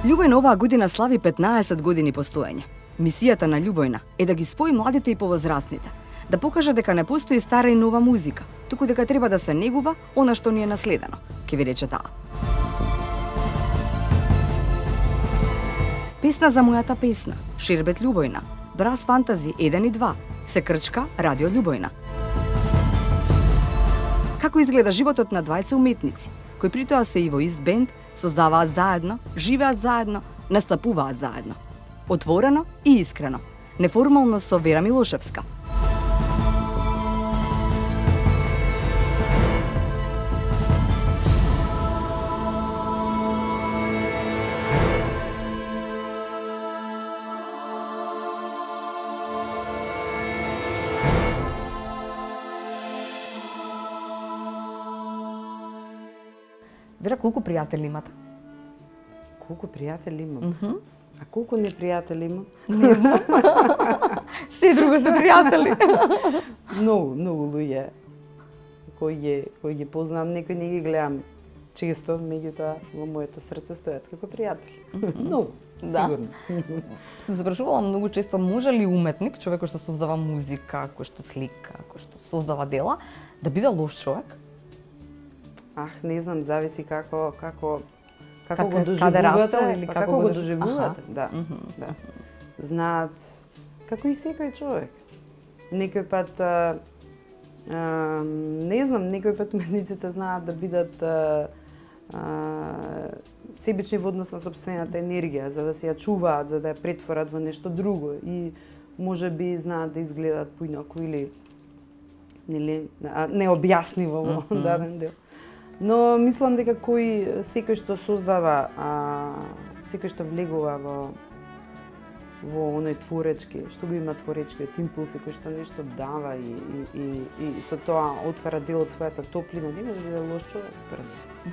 Љубојна оваа година слави 15 години постоење. Мисијата на Љубојна е да ги спои младите и повозрастните, да покаже дека не постои стара и нова музика, туку дека треба да се негува она што ни е наследено, ќе ви рече таа. Песна за мојата песна, Шербет Љубојна, Брас Фантази 1 и 2, се крчка Радио Љубојна. Како изгледа животот на двајца уметници, кои при тоа се и во ист бенд, создаваат заедно, живеат заедно, настапуваат заедно. Отворено и искрено, неформално со Вера Милошевска. Вера, колку пријатели имате? Колку пријатели имам? А колку непријатели имам? Не знам. Се друго се пријатели. Многу луѓе кои ги познам, некои не ги гледам често, меѓутоа во моето срце стојат како пријатели. Многу, сигурно. Сум запрашувала многу често, може ли уметник, човек кој што создава музика, кој што слика, кој што создава дела, да биде лош човек? Не знам, зависи како го каде доживувате, расте или како го доживувате. Да. Знаат како и секој човек. Некој пат не знам, некој пат уметниците знаат да бидат себични во однос на сопствената енергија, за да се ја чуваат, за да ја претворат во нешто друго и можеби знаат да изгледаат поинаку или необјасниво во даден дел. Но мислам дека секој што создава, секој што влегува во оној творечки, што го има творечкиот импулс и кој што нешто дава и со тоа отвара дел од својата топлина, не може да биде лош човек според мене.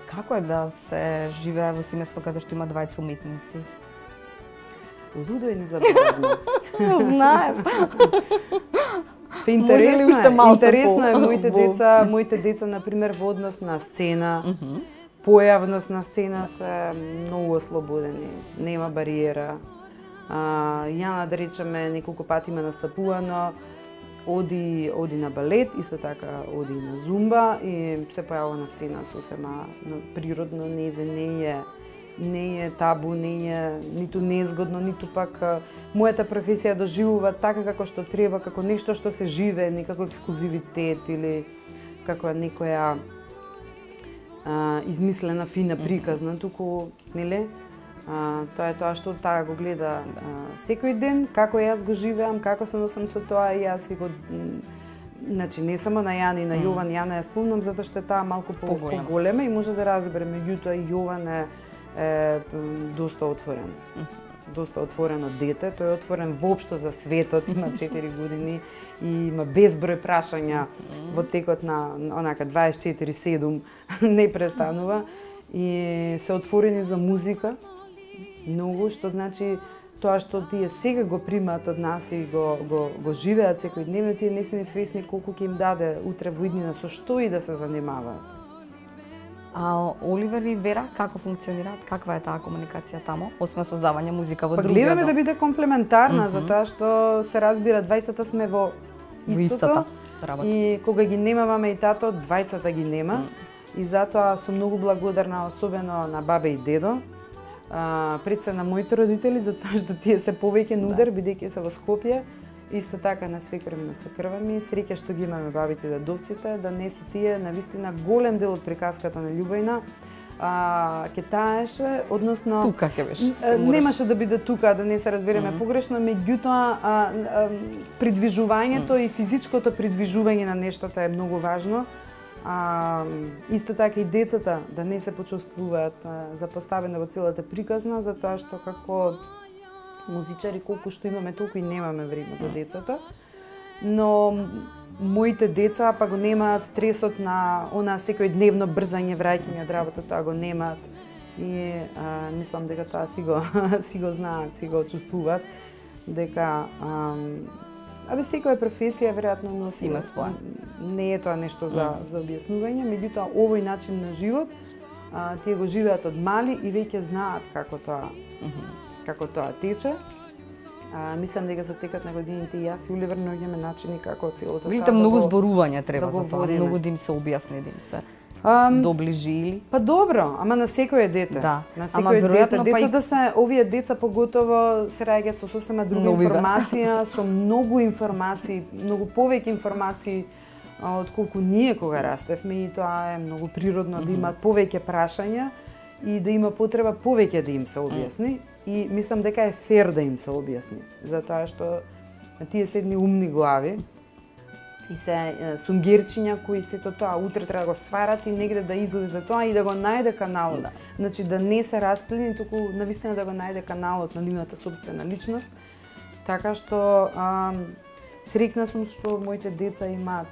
Како е да се живее во семејство каде што има двајца уметници? Лудо и незабавно. Знаев. Интересно е моите деца на во однос на сцена, појавност на сцена се многу ослободени, нема бариера. Јана, да речеме, неколку пати ме настапувано, оди на балет, исто така оди на зумба и се појавува на сцена сосема природно, не е табу, не е ниту незгодно, ниту пак мојата професија доживува така како што треба, како нешто што се живее, некако ексклузивитет или како некоја измислена фина приказна, туку, нели? Тоа е тоа што таа го гледа секој ден, како јас го живеам, како се носам со тоа и јас и го значи не само на Јана и на Јован, Јана ја спомнам затоа што е таа малку поголема и може да разбере, меѓутоа и Јован е доста отворен. Доста отворено дете, тој е отворен воопшто за светот, има 4 години и има безброј прашања во текот на онака 24/7 не престанува и се отворени за музика многу, што значи тоа што тие сега го примаат од нас и го живеат секојдневно, тие не се свесни колку ќе им даде утре во иднина со што и да се занимаваат. Оливер и Вера, како функционираат? Каква е таа комуникација тамо, освен создавање музика во други? Гледаме да биде комплементарна, затоа што се разбира, двајцата сме во истото и кога ги немаваме и тато, двајцата ги нема и затоа сум многу благодарна, особено на бабе и дедо, пред се на моите родители, затоа што тие се повеќе на удар, бидејќи се во Скопје. Исто така на свекрва ми, на свекрва ми, среќа што ги имаме бабите и дедовците, да не се тие, навистина голем дел од приказката на Љубојна ќе таеше, односно тука ќе беше. Немаше да биде тука, да не се разбереме погрешно, меѓутоа придвижувањето и физичкото придвижување на нештата е многу важно. Исто така и децата да не се почувствуваат запоставени во целата приказна, затоа што како музичари колку што имаме, толку и немаме време за децата. Но моите деца па го немаат стресот на она секојдневно брзање, враќање од работа, тоа го немаат. И мислам дека тоа си го знаат, си го чувствуваат, дека секоја професија веројатно носи има своја. Не е тоа нешто за објаснување, меѓутоа овој начин на живот тие го живеат од мали и веќе знаат како тоа тече. Мислам дека со текот на годините и јас и Оливер наоѓаме начини како целото Видите, многу зборувања треба да за тоа, многу да им се објасни, да им се доближи или? Па добро, ама на секој дете. Да. На секој дете. Децата се, овие деца поготово се раѓаат со сосема друга информација, со многу информации, многу повеќе информации од колку ние кога растевме, и тоа е многу природно да имаат повеќе прашања и да има потреба повеќе да им се објасни. И мислам дека е фер да им се објасни, затоа што тие се едни умни глави и се сунгерчиња кои сето тоа утре треба да го сварат и негде да излезе тоа и да го најде каналот. Да. Значи да не се расплени, туку навистина да го најде каналот на нивната собствена личност. Така што среќна сум што моите деца имаат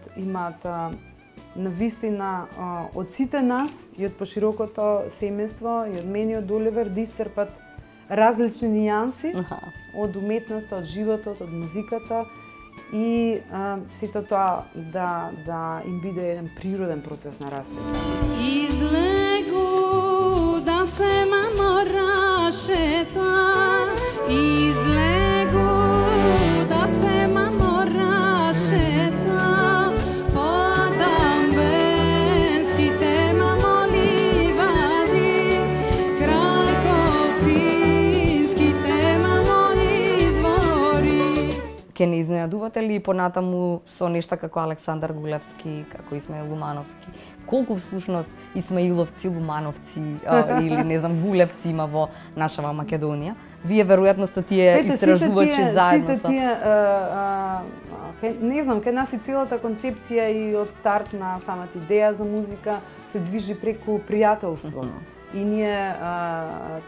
навистина од сите нас и од поширокото семејство и од мене и од Оливер да исцрпат различни нијанси од уметноста, од животот, од музиката и сето тоа да им биде еден природен процес на растење. Излегу да се маморашета, излегу да се маморашета, подам бенските мамоливади, крај косинските мамоизвори. Ке не изненадувате ли понатаму со нешта како Александар Гулевски, како Исмаил Лумановски? Колку всушност Исмаиловци, Лумановци или не знам Гулевци има во нашава Македонија? Вие веројатно сте тие истражувачи заедно со... не знам, кај нас и целата концепција и од старт на самата идеја за музика се движи преку пријателство. И ние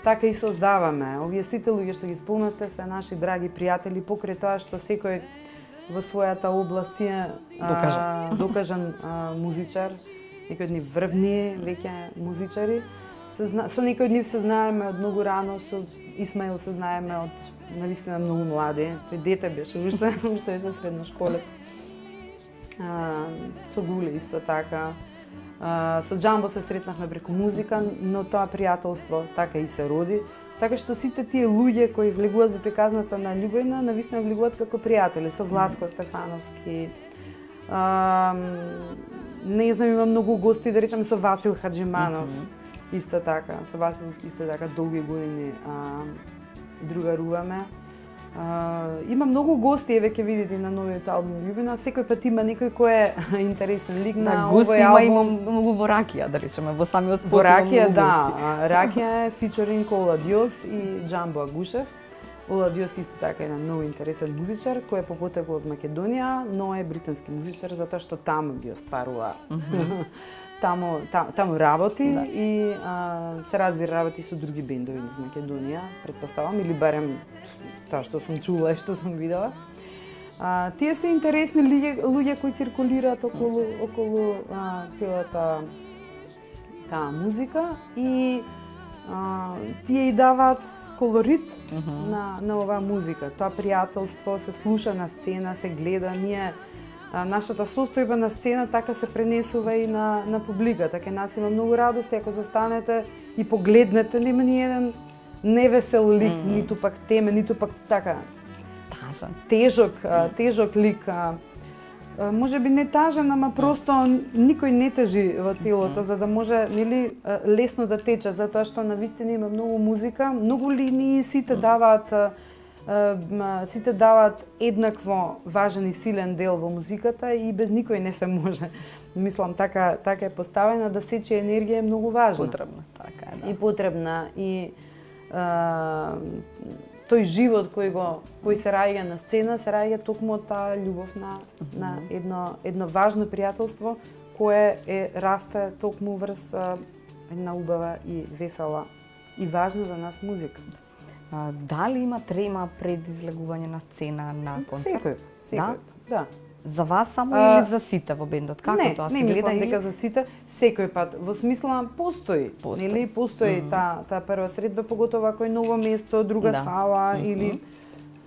така и создаваме. Овие сите луѓе што ги спомнавте се наши драги пријатели, покрај тоа што секој во својата област е докажан музичар, некои од нив врвни веќе музичари. Со некои од нив се знаеме од многу рано, со Исмаил се знаеме од навистина многу млади. Тој дете беше уште беше средношколец. Со Гуле исто така. Со Джамбо се сретнавме преку музика, но тоа пријателство така и се роди. Така што сите тие луѓе кои влегуваат во приказната на Љубојна, навистина влегуваат како пријатели, со Владко Стефановски. Не знам, има многу гости, да речеме со Васил Хаджиманов, исто така, со Васил исто така долги години другаруваме. Има многу гости, еве ќе видите на новиот албум Љубина, секој пат има некој кој е интересен лик на овој албум. Има многу во Ракија, да речеме, во самиот спот. Во Ракија, да. Ракија е фичеринг Ола Диос и Джамбо Агушев. Ола Диос исто така е многу интересен музичар кој е по потекло од Македонија, но е британски музичар затоа што таму ги остварува. Таму работи и се разбира работи со други бендови из Македонија, претпоставам, или барем тоа што сум чула и што сум видела. Тие се интересни луѓе кои циркулираат околу целата таа музика и тие и даваат колорит на оваа музика. Тоа пријателство се слуша на сцена, се гледа, ние нашата состојба на сцена така се пренесува и на публиката. Кај нас има многу радости ако застанете и погледнете, нема ни еден невесел лик, ниту пак теме, ниту пак така тежок лик. Може би не тажен, ама просто никој не тежи во целото, за да може нели лесно да тече, затоа што навистина има многу музика, многу линии, сите даваат еднакво важен и силен дел во музиката и без никој не се може. Мислам, така е поставена да сече енергија е многу важна. Потребна, така е, да. И потребна. И тој живот кој се раѓа на сцена, се раѓа токму од таа љубов на едно важно пријателство кое расте токму врз една убава и весела и важна за нас музика. Дали има трема пред излегување на сцена на концерт? Секој. Да. За вас само или за сите во бендот? Како тоа се гледа? Не мислам дека за сите, секој пат. Во смисла постои, нели? Постои таа прва средба, поготово ако е ново место, друга сала или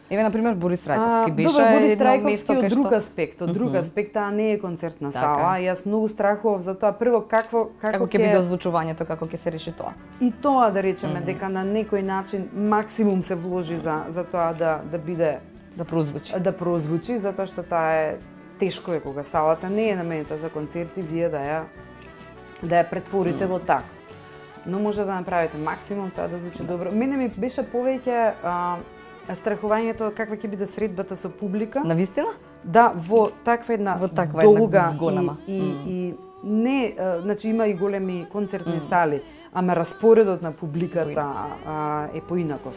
Еве на пример Борис Трајковски беше Добар, Борис едно Трајковски место од кај друг што аспект, од друг аспект, таа не е концертна Така сала. Јас многу страхував за тоа прво како како ќе биде озвучувањето, како ќе се реши тоа. И тоа да речеме дека на некој начин максимум се вложи за тоа да биде Да прозвучи. да прозвучи, затоа што таа е тешко е кога салата не е наменета за концерти, вие да ја претворите во така. Но може да направите максимум тоа да звучи добро. Мене ми беше повеќе страхувањето каква ќе биде средбата со публика. Навистина? Да, во таква една долга голема. и не, значи има и големи концертни сали, ама распоредот на публиката е поинаков.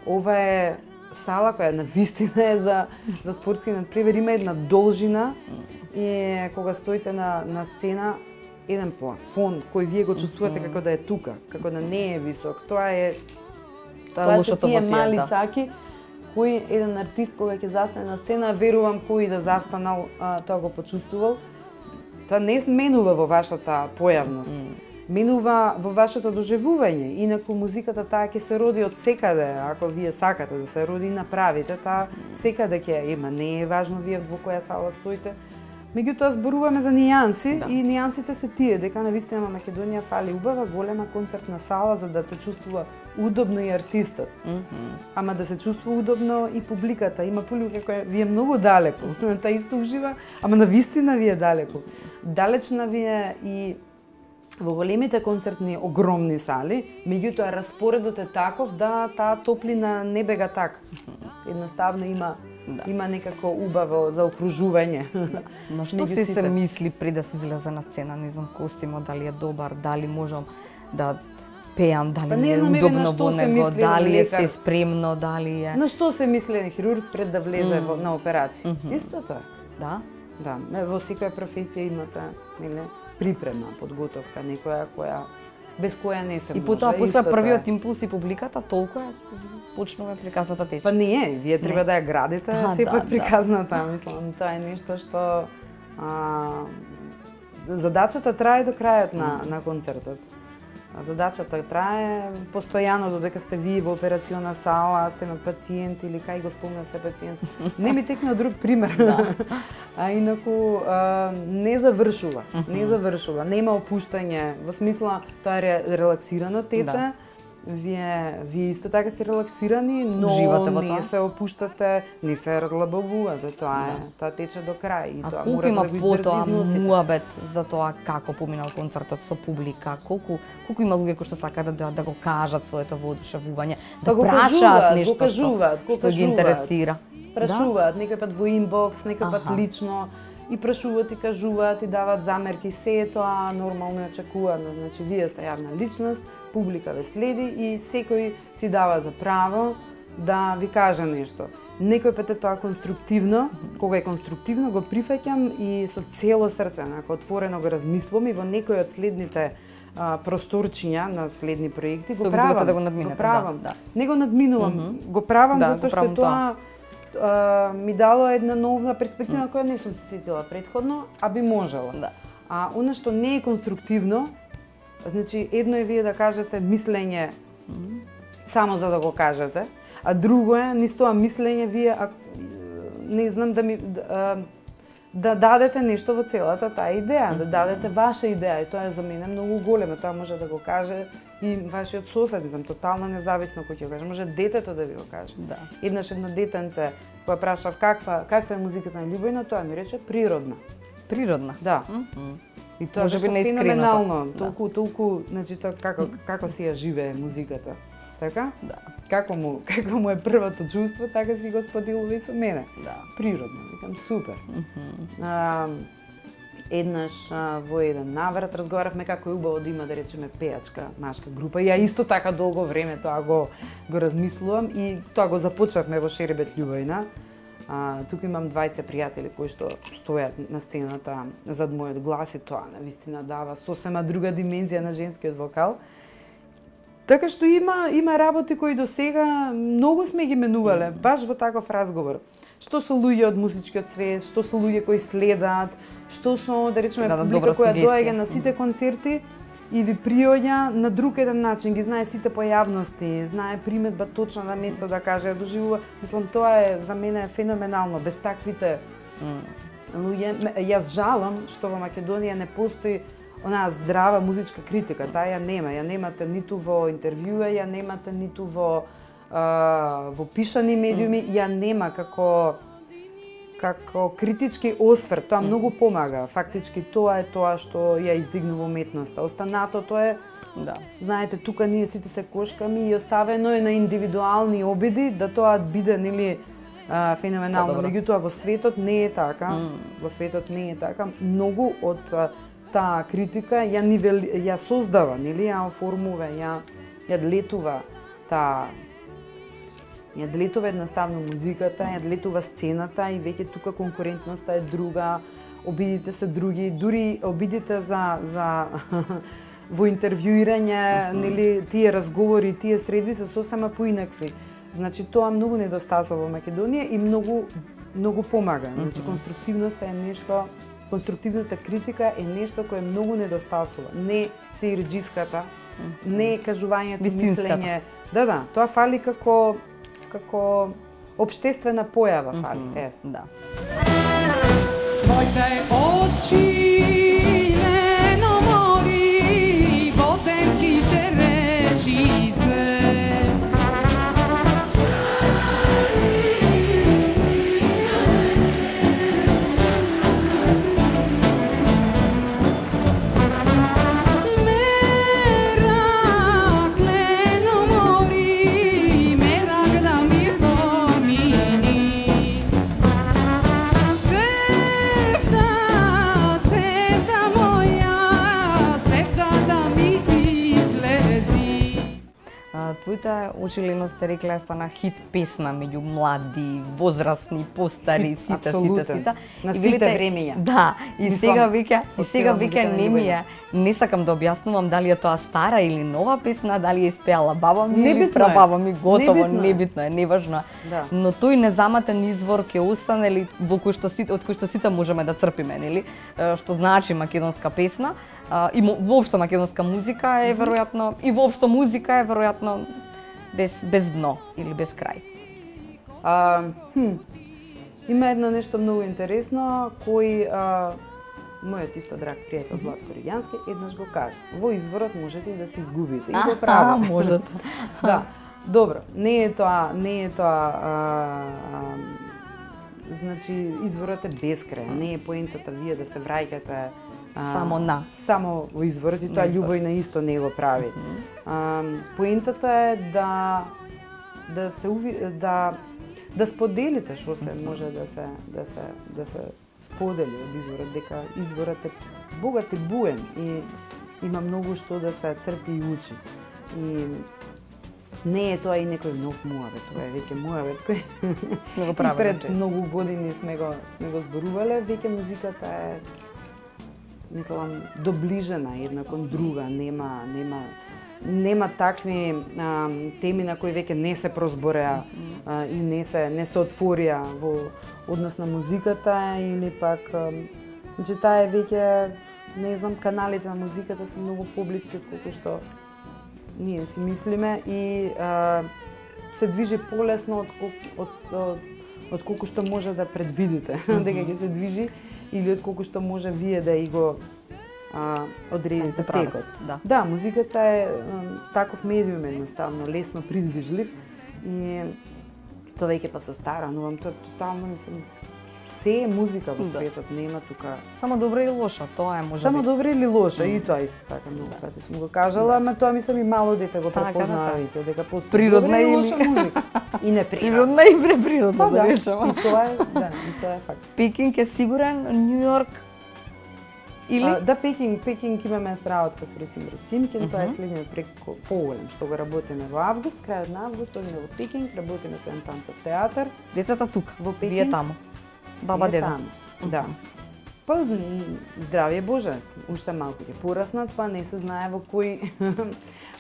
Ова е сала која навистина е за спортски надпревар, има една должина и кога стоите на сцена еден плафон кој вие го чувствувате како да е тука, како да не е висок. Тоа е лошото во тие, мали цаки кој еден артист кога ќе застане на сцена, верувам кој да застанал, тоа го почувствувал. Тоа не менува во вашата појавност. Менува во вашето доживување. Инаку музиката таа ќе се роди од секаде, ако вие сакате да се роди и направите, таа секаде ќе има. Не е важно вие во која сала стоите. Меѓутоа зборуваме за нијанси и нијансите се тие дека навистина на Македонија фали убава голема концертна сала за да се чувствува удобно и артистот. Ама да се чувствува удобно и публиката. Има публика која ви е многу далеку. Та исто ужива, ама навистина ви е далеку. Далечна ви е и во големите концертни огромни сали, меѓутоа распоредот е таков да таа топлина не бега така. Едноставно има некако убаво за окружување. На што си се мисли пред да се излезе на сцена? Не знам, костимот дали е добар, дали можам да пеам, дали ми е удобно во него, дали е се спремно, дали е... На што се мисли на хирург пред да влезе на операција? Исто тоа. Да? Да, во секоја професија имате, нели, припрема, подготовка, некоја без која не се може. И потоа после првиот импулс и публиката толку е почнува приказната тече. Па не, вие треба да ја градите сепак приказната, мислам, тоа е нешто што задачата трае до крајот на концертот. Задачата трае постојано додека сте вие во операциона сала, сте на пациент или кај го спомнав се пациент. Не ми текна друг пример. А инаку не завршува, нема опуштање, во смисла тоа е релаксирано тече. Вие исто така сте релаксирани, но не се опуштате, не се разлабавувате, тоа тече до крај и тоа мора да го издржите. Муабет за тоа како поминал концертот со публика, колку има луѓе кои што сакаат да го кажат своето воодушевување, да прашаат нешто што ги интересира. Прашуваат, некој пат во инбокс, некој пат лично, и прашуваат и кажуваат и даваат замерки, се е тоа нормално очекувано. Значи, вие сте јавна личност, публика ве следи и секој си дава за право да ви каже нешто. Некој пат е тоа конструктивно, кога е конструктивно го прифаќам и со цело срце, ако отворено го размислувам и во некој од следните просторчиња на следни проекти го правам. Да го надминете, Не го надминувам, го правам затоа што тоа ми дало една нова перспектива која не сум се сетила претходно, а би можела. А она што не е конструктивно, значи едно е вие да кажете мислење само за да го кажете, а друго е низ тоа мислење вие не знам да дадете нешто во целата таа идеја, да дадете ваша идеја и тоа е за мене многу големо, тоа може да го каже и вашиот сосед, мислам, тотално независно кој ќе го каже, може детето да ви го каже. Еднаш едно детенце кога прашав каква е музиката на Љубојна, тоа ми рече природна. Природна? Да. И тоа беше феноменално, толку, значи тоа како си ја живее музиката. Така? Да. Како му е првото чувство, така си го споделува и со мене. Природно, викам супер. Еднаш во еден наврат разговаравме како е убаво да има, да речеме, пејачка машка група. Ја исто така долго време тоа го размислувам и тоа го започнавме во Шеребет Љубојна. Тука имам двајца пријатели кои што стојат на сцената зад мојот глас и тоа навистина дава сосема друга димензија на женскиот вокал. Така што има работи кои до сега многу сме ги менувале, баш во таков разговор. Што со луѓе од музичкиот свет, што со луѓе кои следат, што со, да речеме, публика која доаѓа на сите концерти и ви приоѓа на друг еден начин, ги знае сите појавности, знае приметба точно на место да каже, доживува. Мислам, тоа е за мене феноменално, без таквите луѓе. Јас жалам што во Македонија не постои онаа здрава музичка критика, таа ја нема. Ја немате ниту во интервјуа, ја немате ниту во пишани медиуми, ја нема како критички осврт. Тоа многу помага. Фактички тоа е тоа што ја издигнува уметноста. Останатото е, знаете, тука ние сите се кошками и оставено е на индивидуални обиди да тоа биде, нели, феноменално. Меѓутоа во светот не е така. Во светот не е така. Многу од таа критика ја создава, нели, ја оформува, ја летува ја летува едноставно музиката, ја летува сцената и веќе тука конкурентноста е друга, обидите се други, дури обидите за во интервјуирање, нели, тие разговори, тие средби се сосема поинакви. Значи тоа многу недостасува во Македонија и многу помага. Значи конструктивноста е нешто, конструктивната критика е нешто кое многу недостасува. Не сеирџиската, не кажувањето, мислење. Да, тоа фали како општествена појава фали. Да. Твоите очи лено мори, боденски череши се. Твоите очи лено сте рекле стана хит песна меѓу млади, возрастни, постари, сите. На сите времења. Да, и сега веќе не сакам да објаснувам дали е тоа стара или нова песна, дали е испеала баба ми или прабаба ми, готово, небитно е, неважно. Но тој незаматен извор ќе остане или од кој што сите можеме да црпиме, нели? Што значи македонска песна. И воопшто македонска музика е веројатно, и воопшто музика е веројатно без дно или без крај. Има едно нешто многу интересно, кој мојот исто драг пријател Златко Ридјански еднаш го кажа. Во изворот можете и да се изгубите. И го прави. Можете. Да. Добро, не е тоа значи изворот е бескрај, не е поентата вие да се враќате само во изворот и тоа љубовна исто не го прави. Поентата е да споделите што се може да се сподели од изворот, дека изворот е богат и буен и има многу што да се црпи и учи. И не е тоа и некој нов муавет, тоа е веќе муавет кој сме го правеле. Пред многу години сме го зборувале, веќе музиката е, мислам, доближена една кон друга, нема такви теми на кои веќе не се прозбореа и не се отворија во однос на музиката или пак, значи таа е веќе, не знам, каналите на музиката се многу поблиски колку што ние си мислиме и се движи полесно од колку што може да предвидите дека ќе се движи или од колку што може вие да и го одредите текот. Да, музиката е таков медиум едноставно, лесно придвижлив и тоа веќе па со стара, но тоа тотално мислам се е музика во светот, нема тука само добра или лоша, тоа е може. Само добра или лоша, и тоа исто така многу пати сум го кажала, ама тоа мислам и мало дете го препознава дека постои природна или лоша музика и неприродна и преприродна, да речеме. И тоа е факт. Пекинг е сигурен, Нью Йорк или да, Пекинг имаме сработка со Ресим Кен, тоа е следниот преко поголем што го работиме во август, крајот на август, одиме во Пекинг, работиме со еден танцов театар. Децата тука, во Пекинг, вие таму. Баба деда. Да. Па здравје Боже, уште малку ќе пораснат, па не се знае во кој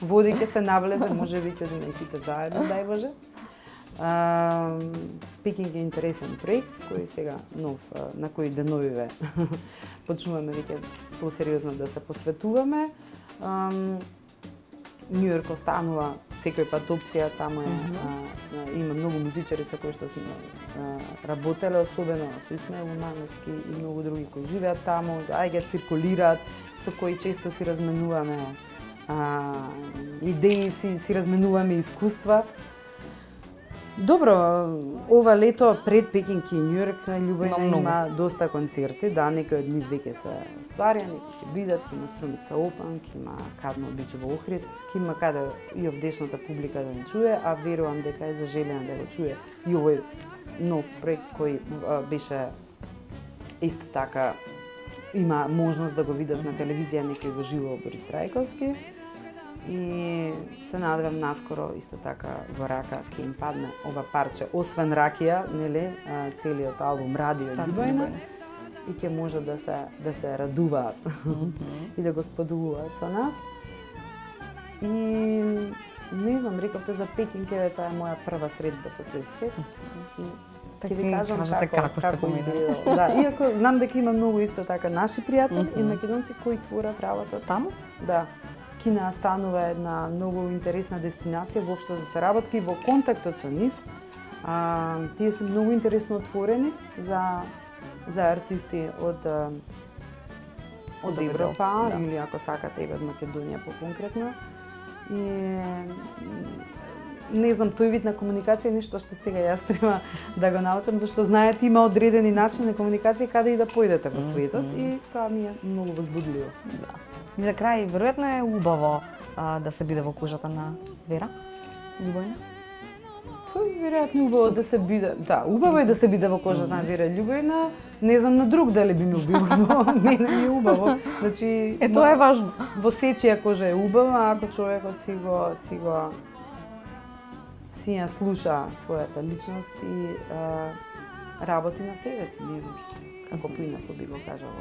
води ќе се навлезе, може би ќе одиме сите заедно, дај Боже. Пекинг е интересен проект кој сега нов, на кој деновиве почнуваме веќе посериозно да се посветуваме. Њујорк останува секој пат опција, таму има многу музичари со кои што сме работеле, особено со Исмаил Умановски и многу други кои живеат таму, ајде циркулираат, со кои често си разменуваме идеи, си разменуваме искуства. Добро, ова лето пред Пекинг и Њујорк на Љубојна има доста концерти, да, некои од нив веќе се стварија, некои ќе бидат, ќе има Струмица Опан, ќе има Кадмо Бич во Охрид, ќе има каде и овдешната публика да не чуе, а верувам дека е зажелена да го чуе и овој нов проект кој беше исто така има можност да го видат на телевизија некој во живо Борис Трајковски. И се надевам наскоро исто така во рака ќе им падне ова парче, освен ракија, нели, целиот албум Радио Љубојна и ќе може да се радуваат и да го споделуваат со нас. И не знам, рековте за Пекинг, тоа е моја прва средба со тој свет. Ќе ви кажам како изгледало. Да, иако знам дека има многу исто така наши пријатели и македонци кои творат работа таму. Да. Кина станува една многу интересна дестинација воопшто за соработки во контактот со нив. Тие се многу интересно отворени за артисти од Европа или ако сакате и од Македонија по-конкретно. И не знам, тој вид на комуникација е нешто што сега јас треба да го научам, зашто знаете има одредени начини на комуникација каде и да појдете во светот и тоа ми е многу возбудливо. Да. И за крај, веројатно е убаво да се биде во кожата на Вера Љубојна? Веројатно убаво да се биде, да, убаво е да се биде во кожата на Вера Љубојна. Не знам на друг дали би ми убило, но мене ми е убаво. Значи, тоа е важно. Во сечија кожа е убава, ако човекот си ја слуша својата личност и работи на себе си, не знам што, како поинаку би го кажала.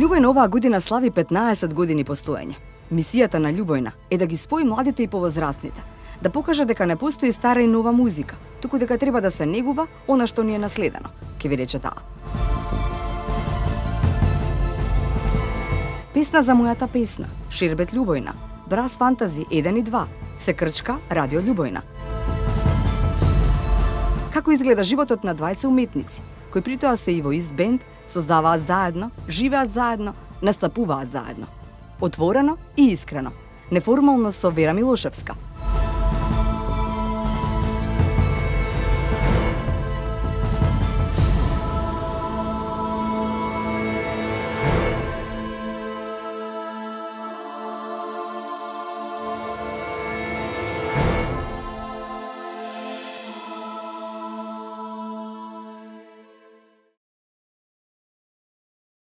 Љубојна оваа година слави 15 години постоење. Мисијата на Љубојна е да ги спои младите и повозрастните, да покаже дека не постои стара и нова музика, туку дека треба да се негува она што ни е наследено, ќе ви рече таа. Песна за мојата песна, Шербет Љубојна, Брас Фантази 1 и 2, се крчка Радио Љубојна. Како изгледа животот на двајца уметници, кои при тоа се и во ист бенд, создаваат заедно, живеат заедно, настапуваат заедно. Отворено и искрено, неформално со Вера Милошевска.